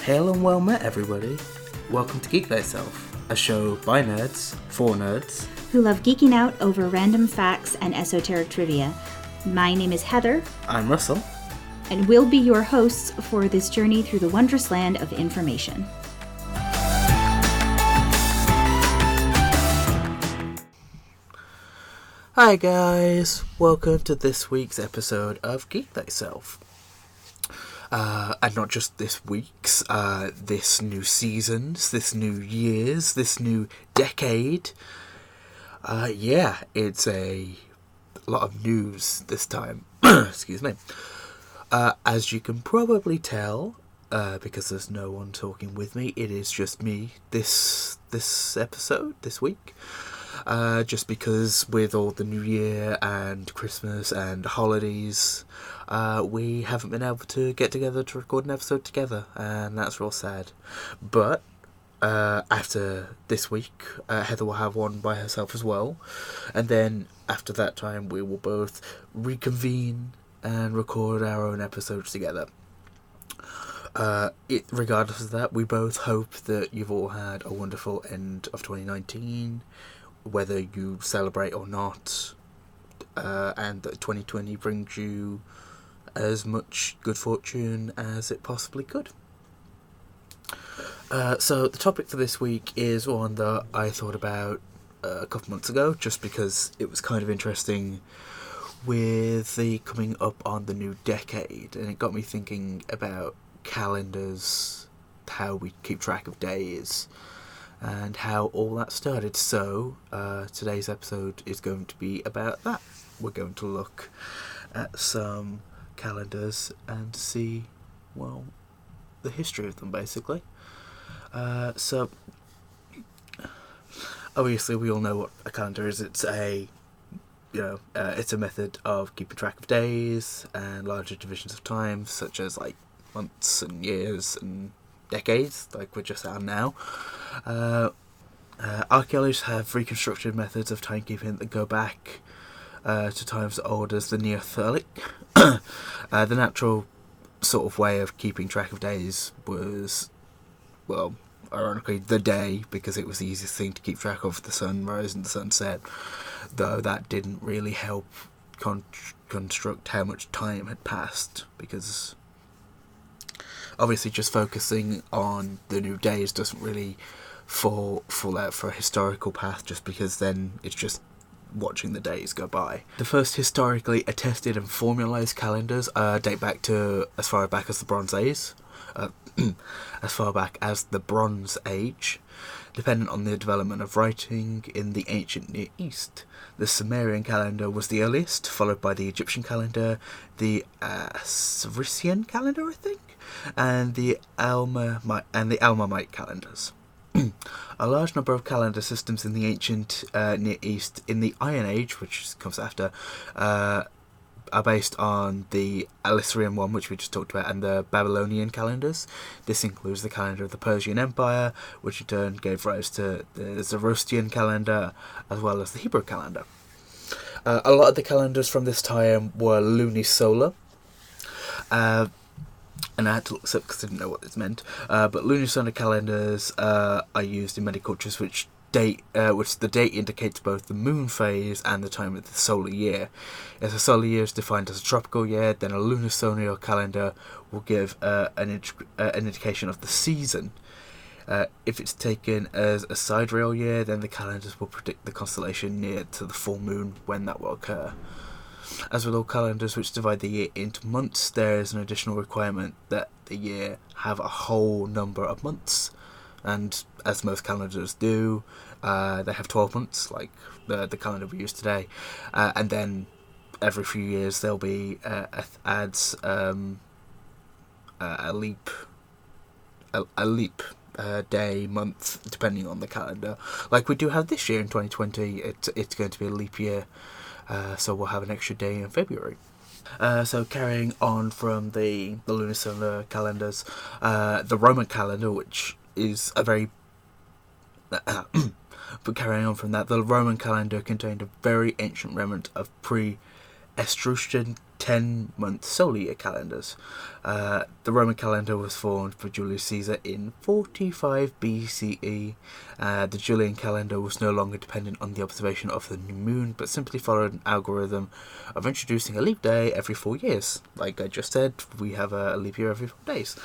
Hail and well met, everybody. Welcome to Geek, Thyself, a show by nerds, for nerds, who love geeking out over random facts and esoteric trivia. My name is Heather. I'm Russell. And we'll be your hosts for this journey through the wondrous land of information. Hi guys, welcome to this week's episode of Geek Thyself. And not just this week's, this new season's, this new year's, this new decade. It's a lot of news this time. Excuse me. As you can probably tell, because there's no one talking with me, it is just me this episode, this week. Just because with all the New Year and Christmas and holidays, we haven't been able to get together to record an episode together, and that's real sad. But after this week, Heather will have one by herself as well, and then after that time we will both reconvene and record our own episodes together. Regardless of that, we both hope that you've all had a wonderful end of 2019, whether you celebrate or not, and that 2020 brings you as much good fortune as it possibly could. So the topic for this week is one that I thought about a couple months ago, just because it was kind of interesting with the coming up on the new decade, and it got me thinking about calendars, how we keep track of days, and how all that started. So today's episode is going to be about that. We're going to look at some calendars and see, well, the history of them, basically. So obviously we all know what a calendar is. It's a it's a method of keeping track of days and larger divisions of time, such as like months and years and decades, like we're just at now. Archaeologists have reconstructed methods of timekeeping that go back to times as old as the Neolithic. The natural sort of way of keeping track of days was, well, ironically, the day, because it was the easiest thing to keep track of the sunrise and the sunset, though that didn't really help construct how much time had passed, because obviously just focusing on the new days doesn't really fall out for a historical path, just because then it's just watching the days go by. The first historically attested and formalised calendars date back to as far back as the Bronze Age. As far back as the Bronze Age, dependent on the development of writing in the ancient Near East. The Sumerian calendar was the earliest, followed by the Egyptian calendar, the Assyrian calendar, I think, and the Almamite calendars. A large number of calendar systems in the ancient Near East in the Iron Age, which comes after, are based on the Assyrian one, which we just talked about, and the Babylonian calendars. This includes the calendar of the Persian Empire, which in turn gave rise to the Zoroastrian calendar, as well as the Hebrew calendar. A lot of the calendars from this time were lunisolar, and I had to look this up because I didn't know what this meant. But lunisolar calendars are used in many cultures which the date indicates both the moon phase and the time of the solar year. If the solar year is defined as a tropical year, then a lunisolar calendar will give an indication of the season. If it's taken as a sidereal year, then the calendars will predict the constellation near to the full moon when that will occur. As with all calendars which divide the year into months, there is an additional requirement that the year have a whole number of months. And as most calendars do, they have 12 months, like the calendar we use today. And then every few years there'll be adds a leap day, month, depending on the calendar. Like we do have this year in 2020, it's going to be a leap year, so we'll have an extra day in February. So carrying on from the lunisolar calendars, the Roman calendar, which is a very but carrying on from that, the Roman calendar contained a very ancient remnant of pre-Etruscan 10-month solar calendars. The Roman calendar was formed by Julius Caesar in 45 BCE. The Julian calendar was no longer dependent on the observation of the new moon, but simply followed an algorithm of introducing a leap day every 4 years. Like I just said, we have a leap year every 4 days.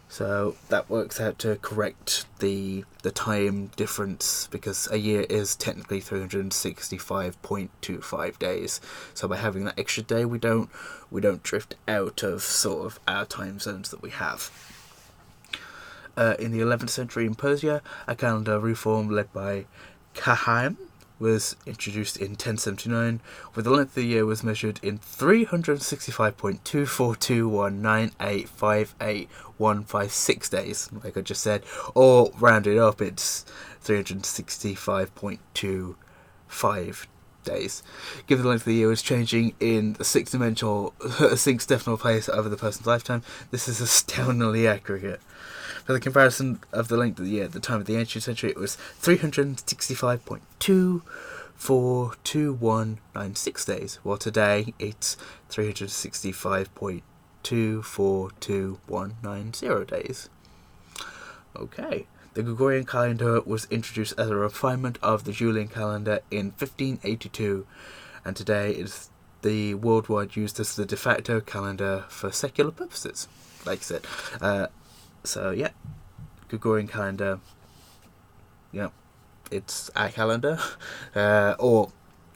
So that works out to correct the time difference, because a year is technically 365.25 days. So by having that extra day, we don't drift out of sort of our time zones that we have. In the 11th century in Persia, a calendar reform led by Kahim was introduced in 1079, where the length of the year was measured in 365.24219858156 days, like I just said, or rounded up, it's 365.25 days. Given the length of the year was changing in a six-decimal place over the person's lifetime, this is astoundingly accurate. For the comparison of the length of the year at the time of the ancient century, it was 365.242196 days, while today it's 365.242190 days. Okay. The Gregorian calendar was introduced as a refinement of the Julian calendar in 1582, and today is the worldwide used as the de facto calendar for secular purposes, like I said. So yeah, Gregorian calendar, yeah, it's our calendar, or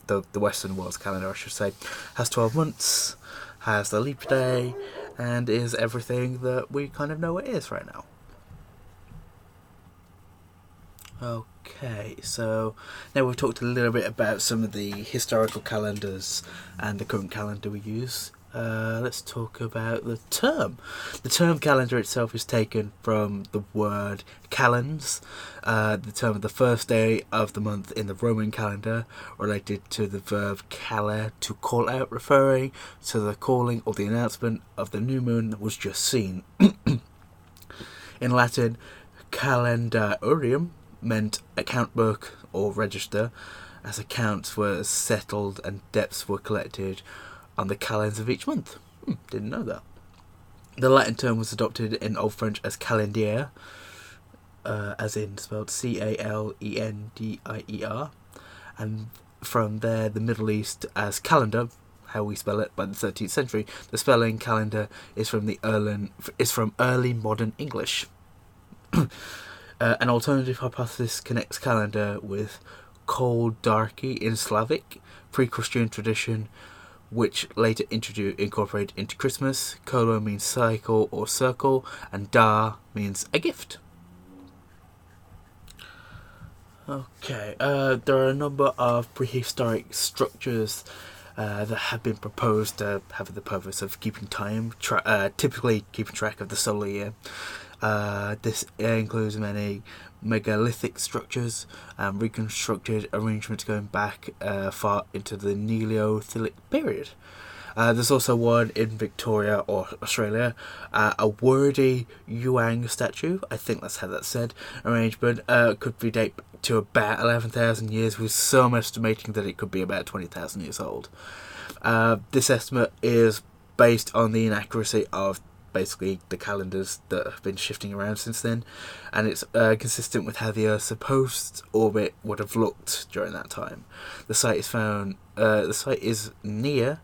the Western world's calendar, I should say, has 12 months, has the leap day, and is everything that we kind of know it is right now. Okay, so now we've talked a little bit about some of the historical calendars and the current calendar we use. Let's talk about the term. The term calendar itself is taken from the word calends, the term of the first day of the month in the Roman calendar, related to the verb cala, to call out, referring to the calling or the announcement of the new moon that was just seen. In Latin, calendarium meant account book or register, as accounts were settled and debts were collected on the calends of each month. Didn't know that. The Latin term was adopted in Old French as calendier, as in spelled Calendier, and from there the Middle East as calendar, how we spell it, by the 13th century. The spelling calendar is from early modern English. An alternative hypothesis connects calendar with koldarki in Slavic, pre-Christian tradition, which later incorporated into Christmas. Kolo means cycle or circle, and dar means a gift. Okay, there are a number of prehistoric structures that have been proposed to have the purpose of keeping time, typically keeping track of the solar year. This includes many megalithic structures and reconstructed arrangements going back far into the Neolithic period. There's also one in Victoria or Australia, a wordy Yuang statue, I think that's how that's said, arrangement could be dated to about 11,000 years, with some estimating that it could be about 20,000 years old. This estimate is based on the inaccuracy of basically the calendars that have been shifting around since then, and it's consistent with how the Earth's supposed orbit would have looked during that time. The site is near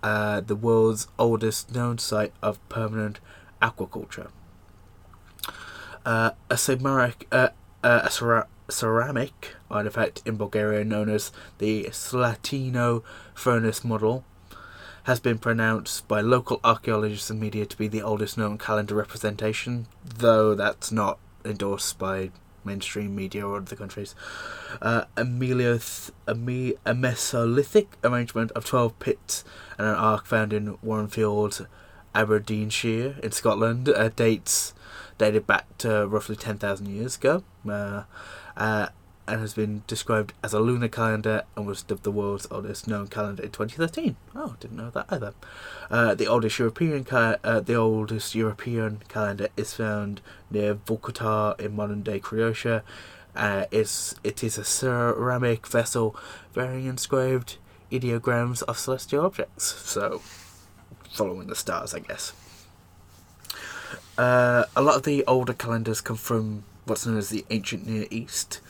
the world's oldest known site of permanent aquaculture. A ceramic artifact in Bulgaria known as the Slatino furnace model has been pronounced by local archaeologists and media to be the oldest known calendar representation, though that's not endorsed by mainstream media or other countries. A Mesolithic arrangement of 12 pits and an ark found in Warrenfield, Aberdeenshire in Scotland dated back to roughly 10,000 years ago, and has been described as a lunar calendar and was dubbed the world's oldest known calendar in 2013. Oh, didn't know that either. The oldest European calendar is found near Vukovar in modern-day Croatia. It is a ceramic vessel bearing inscribed ideograms of celestial objects. So, following the stars, I guess. A lot of the older calendars come from what's known as the ancient Near East.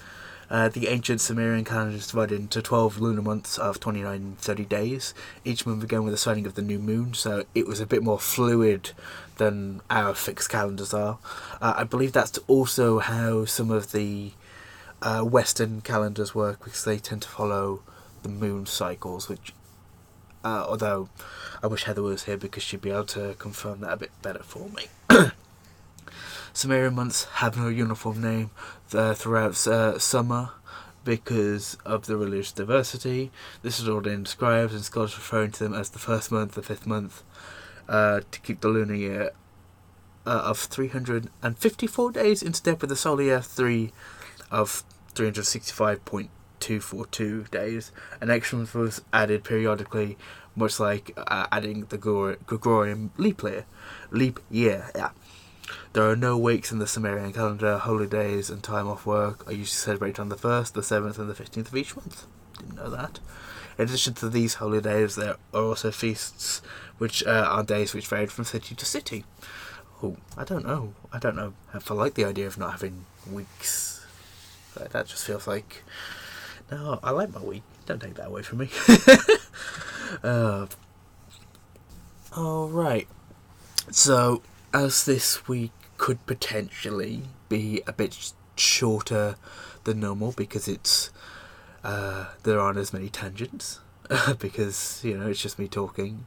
The ancient Sumerian calendar is divided into 12 lunar months of 29 and 30 days. Each month began with the sighting of the new moon, so it was a bit more fluid than our fixed calendars are. I believe that's also how some of the Western calendars work, because they tend to follow the moon cycles, which, although I wish Heather was here because she'd be able to confirm that a bit better for me. Sumerian months have no uniform name throughout summer because of the religious diversity. This is ordered in scribes and scholars referring to them as the first month, the fifth month, to keep the lunar year of 354 days in step with the solar year 3 of 365.242 days. An extra month was added periodically, much like adding the Gregorian leap year. Yeah. There are no weeks in the Sumerian calendar. Holidays and time off work are usually celebrated on the 1st, the 7th and the 15th of each month. Didn't know that. In addition to these holidays, there are also feasts, which are days which varied from city to city. Oh, I don't know if I like the idea of not having weeks. That just feels like... No, I like my week. Don't take that away from me. Alright. So, as this week could potentially be a bit shorter than normal because it's there aren't as many tangents because it's just me talking,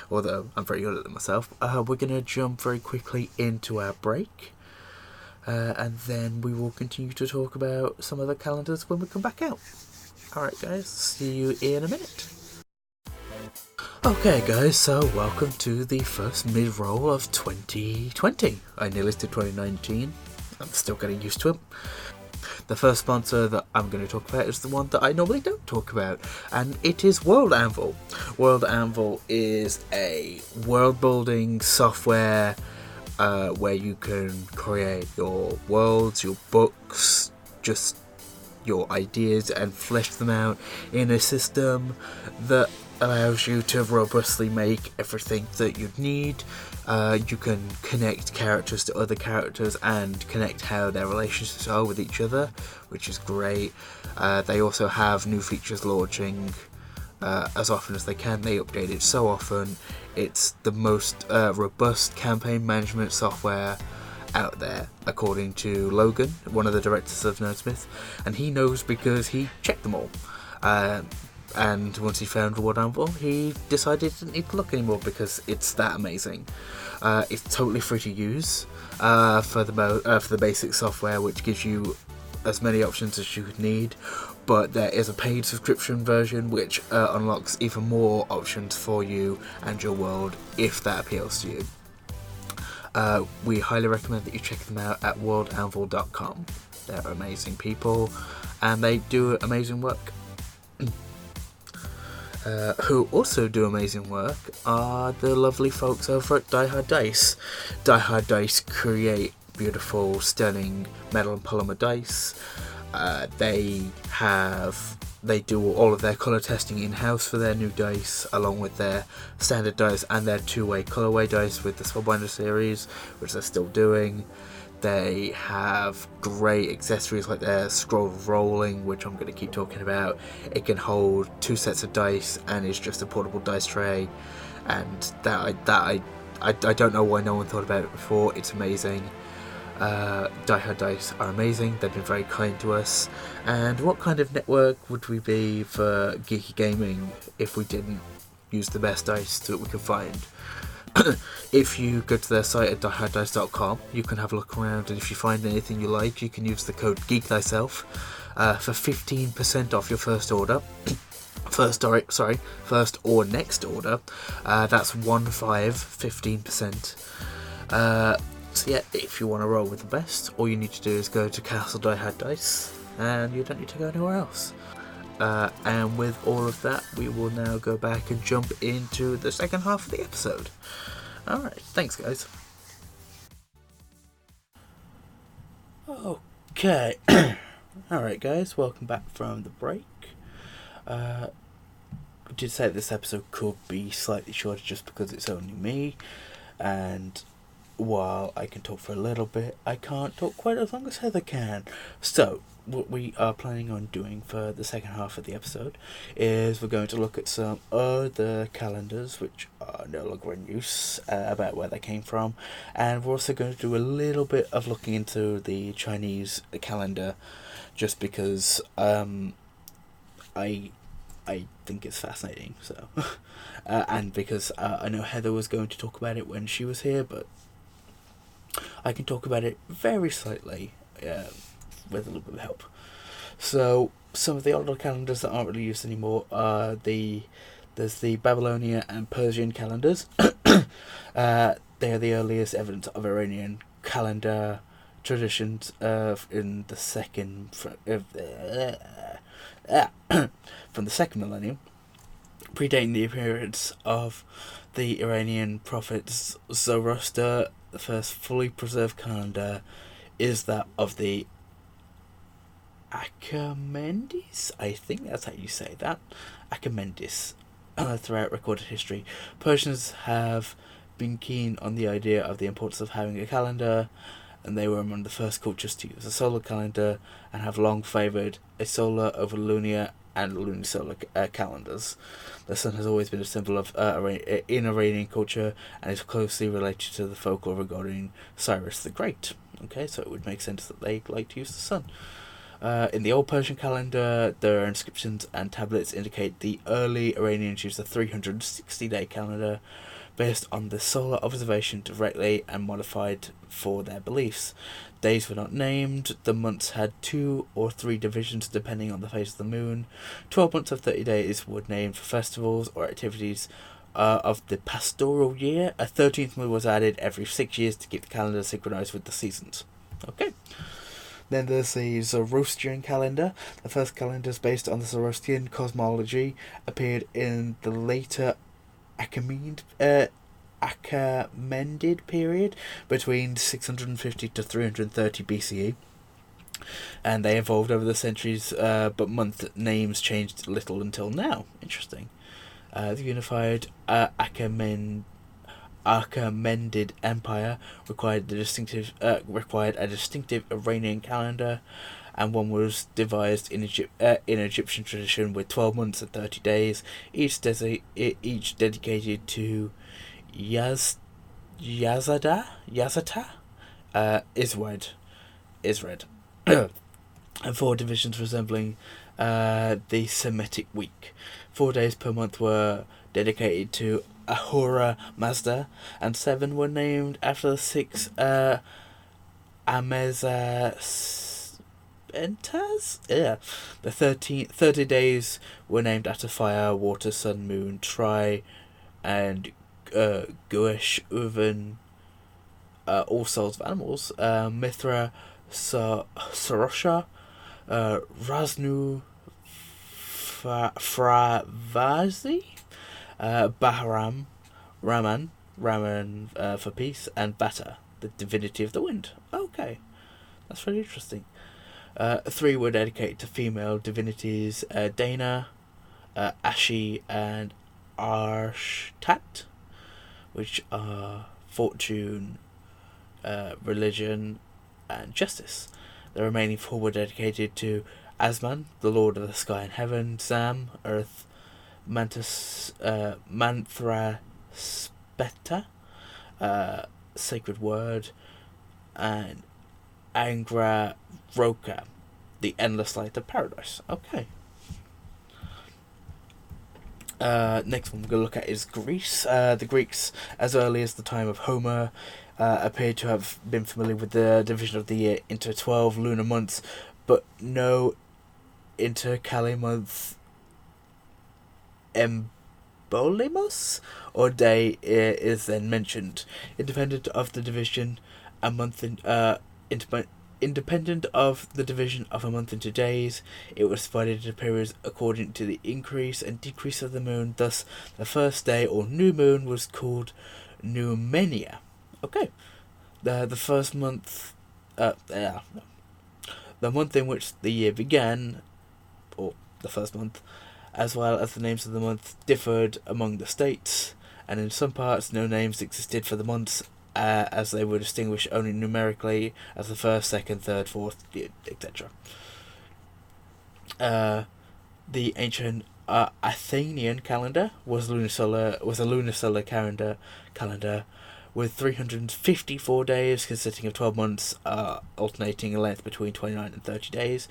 although I'm very good at it myself. We're gonna jump very quickly into our break, and then we will continue to talk about some of the calendars when we come back out. Alright guys, see you in a minute. Okay guys, so welcome to the first mid-roll of 2020. I nearly did 2019. I'm still getting used to it. The first sponsor that I'm going to talk about is the one that I normally don't talk about, and it is World Anvil. World Anvil is a world-building software where you can create your worlds, your books, just your ideas, and flesh them out in a system that allows you to robustly make everything that you'd need. You can connect characters to other characters and connect how their relationships are with each other, which is great. They also have new features launching as often as they can. They update it so often. It's the most robust campaign management software out there, according to Logan, one of the directors of Nerdsmith, and he knows because he checked them all. And once he found World Anvil, he decided he didn't need to look anymore because it's that amazing. It's totally free to use for the basic software, which gives you as many options as you could need. But there is a paid subscription version which unlocks even more options for you and your world if that appeals to you. We highly recommend that you check them out at worldanvil.com. They're amazing people and they do amazing work. Who also do amazing work are the lovely folks over at Die Hard Dice. Die Hard Dice create beautiful, stunning metal and polymer dice. They do all of their colour testing in-house for their new dice, along with their standard dice and their two-way colourway dice with the Spellbinder series, which they're still doing. They have great accessories like their scroll of rolling, which I'm going to keep talking about. It can hold 2 sets of dice and is just a portable dice tray, and I don't know why no one thought about it before. It's amazing. Die Hard Dice are amazing. They've been very kind to us. And what kind of network would we be for geeky gaming if we didn't use the best dice that we could find? If you go to their site at dieharddice.com, you can have a look around, and if you find anything you like, you can use the code Geek Thyself for 15% off your first order. First or next order. That's 15%. So yeah, if you want to roll with the best, all you need to do is go to Castle Die Hard Dice, and you don't need to go anywhere else. And with all of that, we will now go back and jump into the second half of the episode. Alright, thanks guys. Okay. Alright guys, welcome back from the break. did say this episode could be slightly shorter just because it's only me, and while I can talk for a little bit, I can't talk quite as long as Heather can. So, what we are planning on doing for the second half of the episode is we're going to look at some other calendars which are no longer in use, about where they came from, and we're also going to do a little bit of looking into the Chinese calendar, just because I think it's fascinating. So, and because I know Heather was going to talk about it when she was here, but I can talk about it very slightly, with a little bit of help. So, some of the older calendars that aren't really used anymore are there's the Babylonian and Persian calendars. They are the earliest evidence of Iranian calendar traditions in the second from the second millennium, predating the appearance of the Iranian prophet Zoroaster. The first fully preserved calendar is that of the Achaemenids. I think that's how you say that. Achaemenids. Throughout recorded history, Persians have been keen on the idea of the importance of having a calendar, and they were among the first cultures to use a solar calendar and have long favoured a solar over lunar and lunisolar calendars. The sun has always been a symbol of in Iranian culture and is closely related to the folklore regarding Cyrus the Great. Okay, so it would make sense that they like to use the sun. In the old Persian calendar, their inscriptions and tablets indicate the early Iranians used a 360-day calendar based on the solar observation directly and modified for their beliefs. Days were not named. The months had 2 or 3 divisions depending on the phase of the moon. 12 months of 30 days were named for festivals or activities of the pastoral year. A 13th month was added every 6 years to keep the calendar synchronized with the seasons. Okay. Then there's the Zoroastrian calendar. The first calendars based on the Zoroastrian cosmology appeared in the later Achaemenid period between 650 to 330 BCE, and they evolved over the centuries, but month names changed little until now. Interesting. The unified Achaemenid Empire required a distinctive Iranian calendar, and one was devised in Egyptian tradition with 12 months and 30 days, each dedicated to Yazata, Isred, and 4 divisions resembling the Semitic week. 4 days per month were dedicated to Ahura Mazda, and 7 were named after the 6 Amezaspentas. Yeah, the 30 days were named after fire, water, sun, moon, Tri, and Guesh, Uven, all souls of animals. Mithra, Sarosha, Raznu, Fravazi, Baharam, Raman for peace, and Bata, the divinity of the wind. Okay, that's really interesting. 3 were dedicated to female divinities, Dana, Ashi, and Arshtat, which are fortune, religion, and justice. The remaining 4 were dedicated to Asman, the lord of the sky and heaven, Zam, earth, Manthra Speta, sacred word, and Angra Roka, the endless light of paradise. Okay. Next one we're going to look at is Greece. The Greeks, as early as the time of Homer, appeared to have been familiar with the division of the year into 12 lunar months, but no intercalary month Embolimos or day is then mentioned. Independent of the division, independent of the division of a month into days, it was divided into periods according to the increase and decrease of the moon. Thus, the first day or new moon was called Numenia. Okay, the first month, the month in which the year began, or the first month, as well as the names of the month, differed among the states, and in some parts no names existed for the months, as they were distinguished only numerically as the first, second, third, fourth, etc. The ancient Athenian calendar was a lunisolar calendar with 354 days, consisting of 12 months, alternating in length between 29 and 30 days,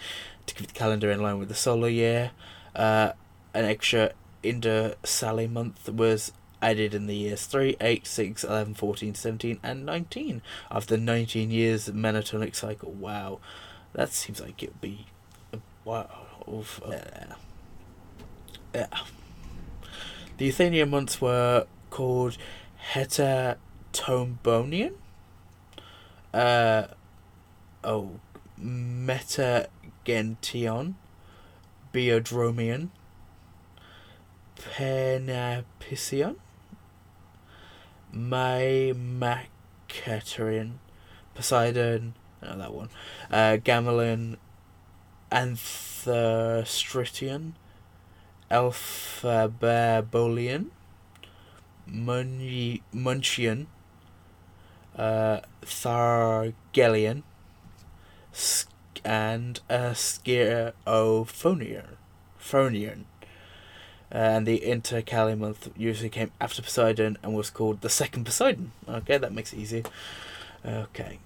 to keep the calendar in line with the solar year. An extra Inter-Sally month was added in the years 3, 8, 6, 11, 14, 17, and 19 of the 19 years monotonic cycle. Wow, that seems like it would be a wow. Yeah. The Athenian months were called Hetatobonian, Metagention, Biodromian, Penapicion, Maimacaterian, Poseidon, that one, Gamalion, Antherstritian, Alphababolian, Munchian, Thargelian, and Scirophonian. And the Intercalary month usually came after Poseidon and was called the second Poseidon. Okay, that makes it easy. Okay.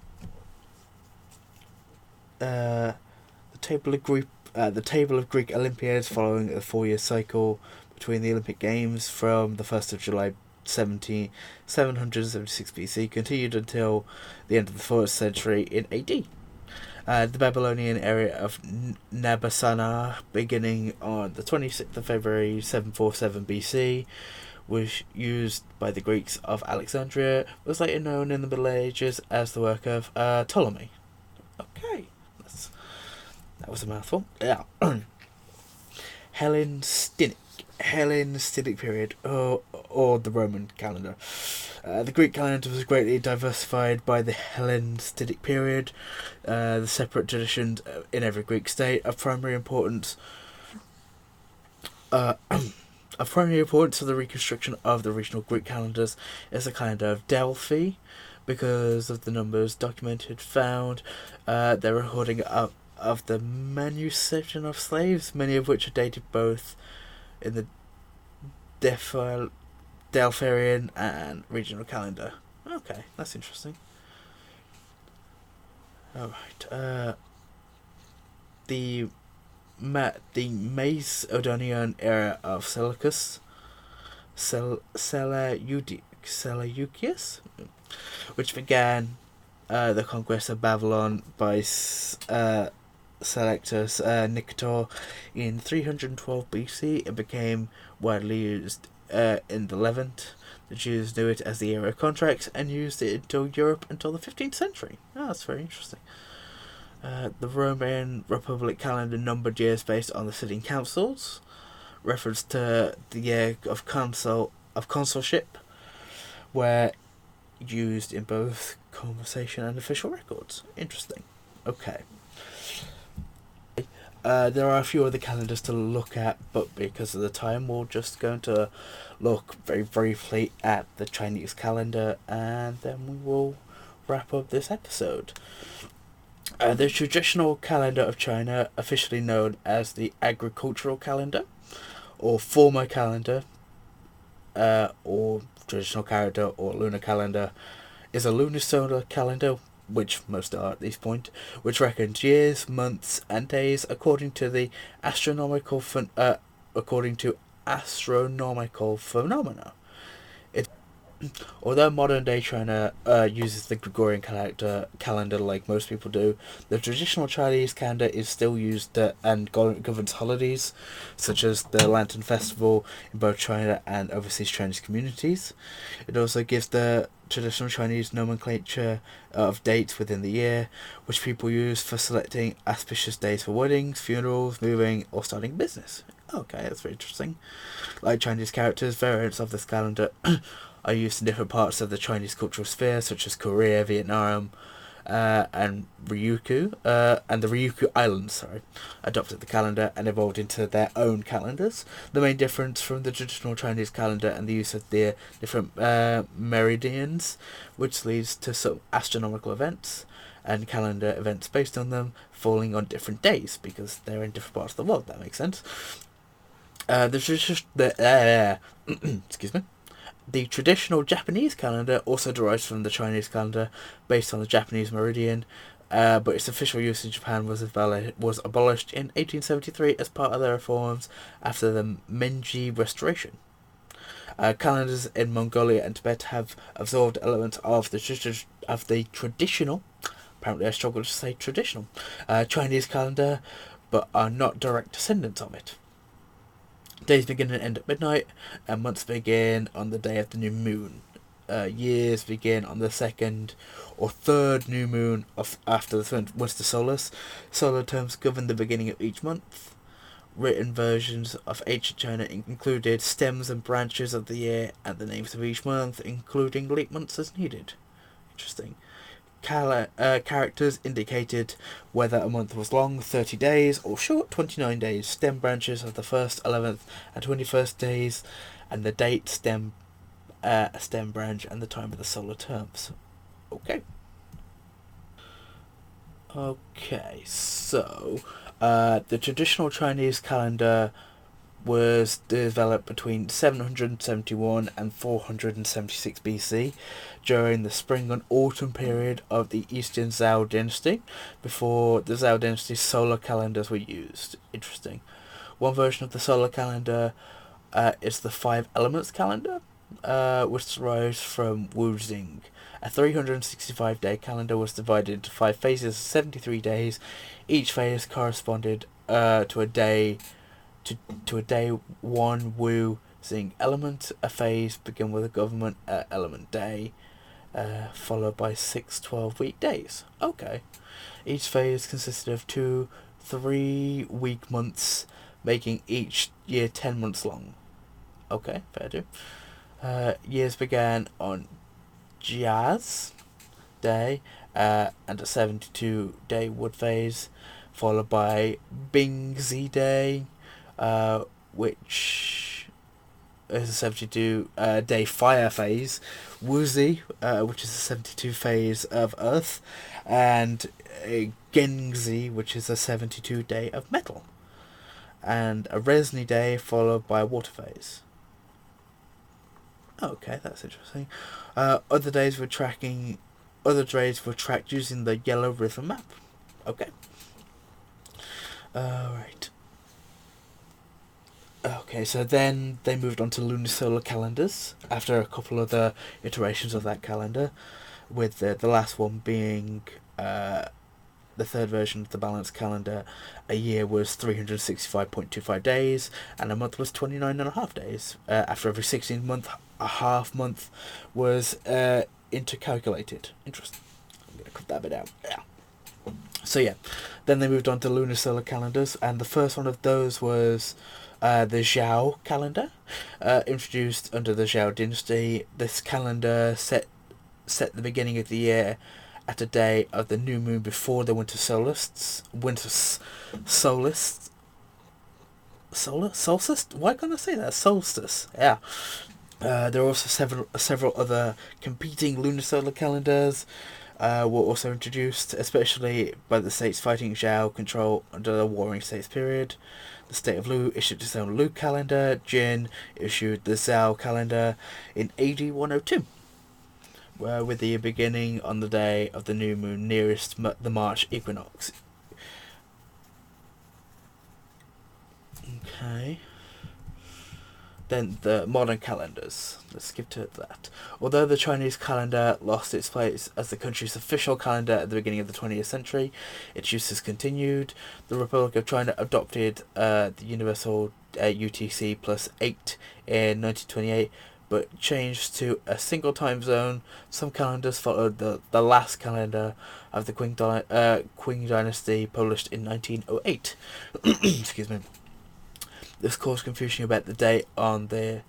The table of Greek Olympiads following a 4-year cycle between the Olympic Games from the 1st of July 776 BC continued until the end of the 4th century in AD. The Babylonian area of Nabasana, beginning on the 26th of February 747 BC, was used by the Greeks of Alexandria, was later known in the Middle Ages as the work of Ptolemy. Okay, that was a mouthful. Yeah. Hellenistic period, or the Roman calendar. The Greek calendar was greatly diversified by the Hellenistic period. The separate traditions in every Greek state of primary importance. Of primary importance to the reconstruction of the regional Greek calendars is the calendar of Delphi, because of the numbers documented found. They're recording of the manuception of slaves, many of which are dated both in the Delpharian and regional calendar. Okay, that's interesting. Alright, the Macedonian era of Seleucus, Seleucus, which began the conquest of Babylon by Selectus Nicator in 312 BC. It became widely used in the Levant. The Jews knew it as the era of contracts and used it until Europe until the 15th century. Oh, that's very interesting. The Roman Republic calendar numbered years based on the sitting councils, reference to the year of consulship, were used in both conversation and official records. Interesting. Okay. There are a few other calendars to look at, but because of the time, we're just going to look very briefly at the Chinese calendar, and then we will wrap up this episode. The traditional calendar of China, officially known as the agricultural calendar, or former calendar, or traditional calendar, or lunar calendar, is a lunisolar calendar, which most are at this point, which reckons years, months, and days according to astronomical phenomena. Although modern day China uses the Gregorian calendar like most people do, the traditional Chinese calendar is still used and governs holidays such as the Lantern Festival in both China and overseas Chinese communities. It also gives the traditional Chinese nomenclature of dates within the year, which people use for selecting auspicious days for weddings, funerals, moving, or starting business. Okay, that's very interesting. Like Chinese characters, variants of this calendar are used in different parts of the Chinese cultural sphere, such as Korea, Vietnam, and Ryukyu, and the Ryukyu Islands, adopted the calendar and evolved into their own calendars. The main difference from the traditional Chinese calendar and the use of the different meridians, which leads to some astronomical events and calendar events based on them falling on different days because they're in different parts of the world. That makes sense. Excuse me. The traditional Japanese calendar also derives from the Chinese calendar based on the Japanese meridian, but its official use in Japan was abolished in 1873 as part of their reforms after the Meiji Restoration. Calendars in Mongolia and Tibet have absorbed elements of the traditional, apparently I struggle to say traditional, Chinese calendar, but are not direct descendants of it. Days begin and end at midnight, and months begin on the day of the new moon. Years begin on the second or third new moon after the winter solstice. Solar terms govern the beginning of each month. Written versions of ancient China included stems and branches of the year and the names of each month, including leap months as needed. Interesting. Characters indicated whether a month was long, 30 days, or short, 29 days. Stem branches of the 1st, 11th, and 21st days, and the date, stem branch, and the time of the solar terms. Okay, so the traditional Chinese calendar was developed between 771 and 476 BC during the spring and autumn period of the Eastern Zhou dynasty. Before the Zhou dynasty, solar calendars were used. Interesting. One version of the solar calendar is the 5 elements calendar, which derives from Wu Xing. A 365-day calendar was divided into 5 phases of 73 days. Each phase corresponded to a day 1 Wu Xing element. A phase began with a government element day, followed by 6 12-week days. Okay. Each phase consisted of 2 3-week months, making each year 10 months long. Okay, fair do. Years began on Jiaz Day and a 72-day wood phase, followed by Bingzi Day, which is a 72-day fire phase, Wuzi, which is a 72 phase of earth, and Gengzi, which is a 72-day of metal, and a Resni Day followed by a water phase. Okay, that's interesting. Other days were tracked using the yellow rhythm map. Okay. Right. Okay, so then they moved on to lunisolar calendars after a couple other iterations of that calendar, with the last one being the third version of the balanced calendar. A year was 365.25 days, and a month was 29.5 days. After every 16th month, a half month was intercalculated. Interesting. I'm going to cut that bit out. Yeah. So yeah, then they moved on to lunisolar calendars, and the first one of those was the Zhao calendar, introduced under the Zhao dynasty. This calendar set the beginning of the year at a day of the new moon before the winter solstice. Solstice? Why can't I say that? Solstice. Yeah. There are also several other competing lunisolar calendars were also introduced, especially by the states fighting Zhao control under the Warring States period. The state of Lu issued its own Lu calendar. Jin issued the Zhao calendar in AD 102, with the beginning on the day of the new moon nearest the March equinox. Okay. Then the modern calendars. Let's skip to that. Although the Chinese calendar lost its place as the country's official calendar at the beginning of the 20th century, its use has continued. The Republic of China adopted the Universal UTC plus 8 in 1928, but changed to a single time zone. Some calendars followed the last calendar of the Qing dynasty, published in 1908. Excuse me. This caused confusion about the date on the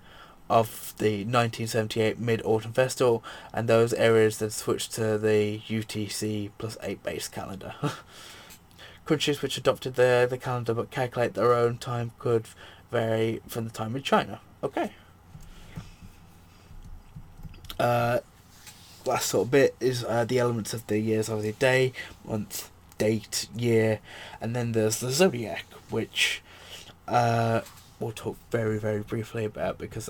of the 1978 Mid-Autumn Festival, and those areas that switched to the UTC+8 base calendar. Countries which adopted the calendar but calculate their own time could vary from the time in China. Okay. Last sort of bit is the elements of the years, obviously day, month, date, year, and then there's the zodiac, which we'll talk very, very briefly about because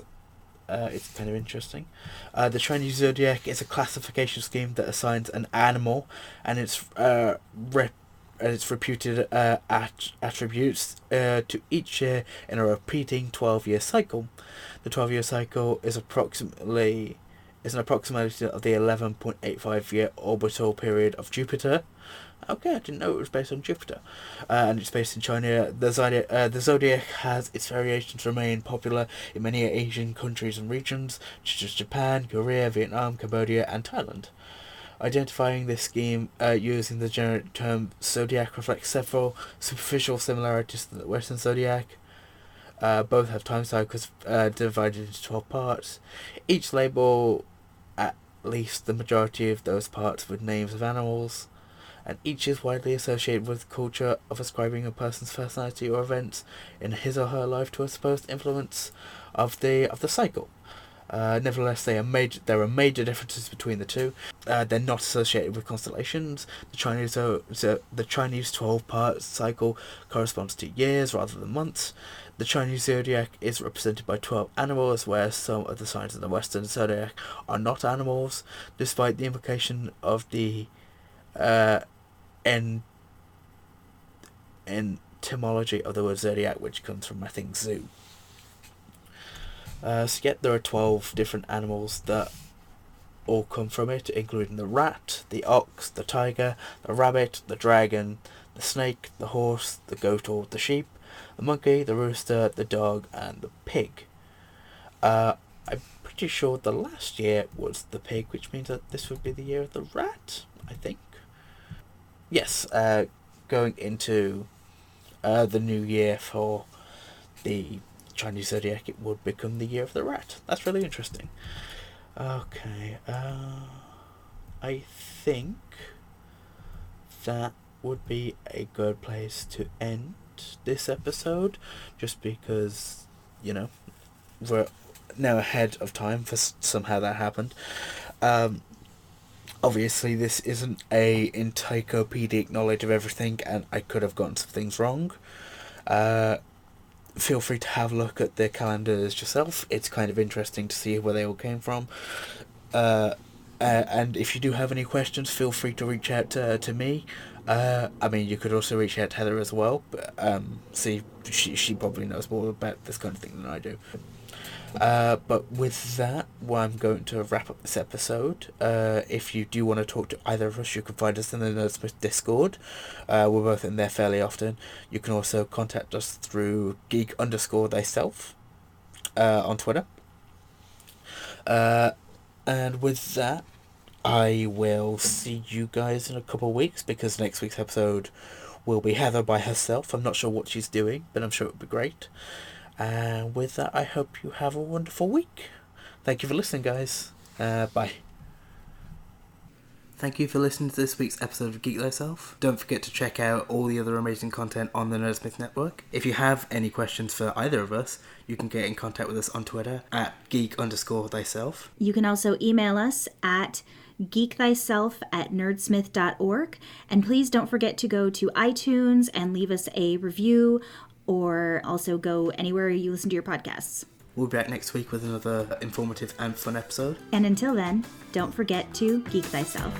it's kind of interesting. The Chinese zodiac is a classification scheme that assigns an animal and its reputed attributes to each year in a repeating 12-year cycle. The 12-year cycle is an approximation of the 11.85-year orbital period of Jupiter. Okay, I didn't know it was based on Jupiter. And it's based in China. The zodiac has its variations remain popular in many Asian countries and regions, such as Japan, Korea, Vietnam, Cambodia, and Thailand. Identifying this scheme using the generic term zodiac reflects several superficial similarities to the Western zodiac. Both have time cycles divided into 12 parts. Each label at least the majority of those parts with names of animals, and each is widely associated with the culture of ascribing a person's personality or events in his or her life to a supposed influence of the cycle. Nevertheless, there are major differences between the two. They're not associated with constellations. The Chinese 12-part cycle corresponds to years rather than months. The Chinese zodiac is represented by 12 animals, whereas some of the signs in the Western zodiac are not animals, despite the implication of the etymology of the word zodiac, which comes from, I think, zoo. So there are 12 different animals that all come from it, including the rat, the ox, the tiger, the rabbit, the dragon, the snake, the horse, the goat or the sheep, the monkey, the rooster, the dog, and the pig. I'm pretty sure the last year was the pig, which means that this would be the year of the rat, I think. Yes, going into the new year for the Chinese zodiac, it would become the year of the rat. That's really interesting. Okay, I think that would be a good place to end this episode, just because, we're now ahead of time for somehow that happened. Obviously, this isn't a encyclopedic knowledge of everything, and I could have gotten some things wrong. Feel free to have a look at the calendars yourself. It's kind of interesting to see where they all came from. And if you do have any questions, feel free to reach out to me. You could also reach out to Heather as well, but see, she probably knows more about this kind of thing than I do. But with that, I'm going to wrap up this episode. If you do want to talk to either of us, you can find us in the Nerdsmith Discord. We're both in there fairly often. You can also contact us through Geek_Thyself on Twitter. And with that, I will see you guys in a couple of weeks, because next week's episode will be Heather by herself. I'm not sure what she's doing, but I'm sure it'll be great. And with that, I hope you have a wonderful week. Thank you for listening, guys. Bye. Thank you for listening to this week's episode of Geek Thyself. Don't forget to check out all the other amazing content on the Nerdsmith Network. If you have any questions for either of us, you can get in contact with us on Twitter at geek_thyself. You can also email us at geekthyself@nerdsmith.org. And please don't forget to go to iTunes and leave us a review, or also go anywhere you listen to your podcasts. We'll be back next week with another informative and fun episode. And until then, don't forget to geek thyself.